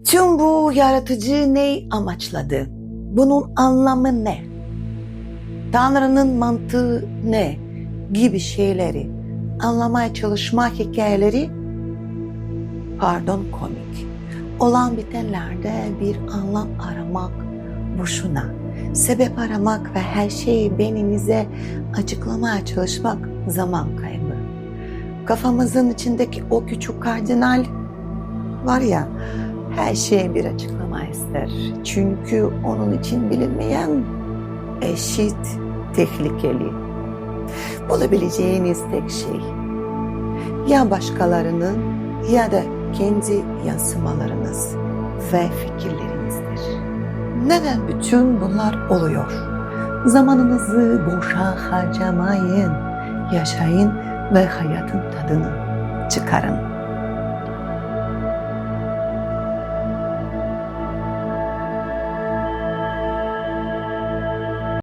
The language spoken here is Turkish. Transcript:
Tüm bu yaratıcı ne amaçladı? Bunun anlamı ne? Tanrı'nın mantığı ne? Gibi şeyleri anlamaya çalışmak hikayeleri komik. Olan bitenlerde bir anlam aramak boşuna. Sebep aramak ve her şeyi beyninize açıklamaya çalışmak zaman kaybı. Kafamızın içindeki o küçük kardinal var ya, her şeye bir açıklama ister. Çünkü onun için bilinmeyen eşit tehlikeli. Bulabileceğiniz tek şey ya başkalarının ya da kendi yansımalarınız ve fikirlerinizdir. Neden bütün bunlar oluyor? Zamanınızı boşa harcamayın, yaşayın ve hayatın tadını çıkarın.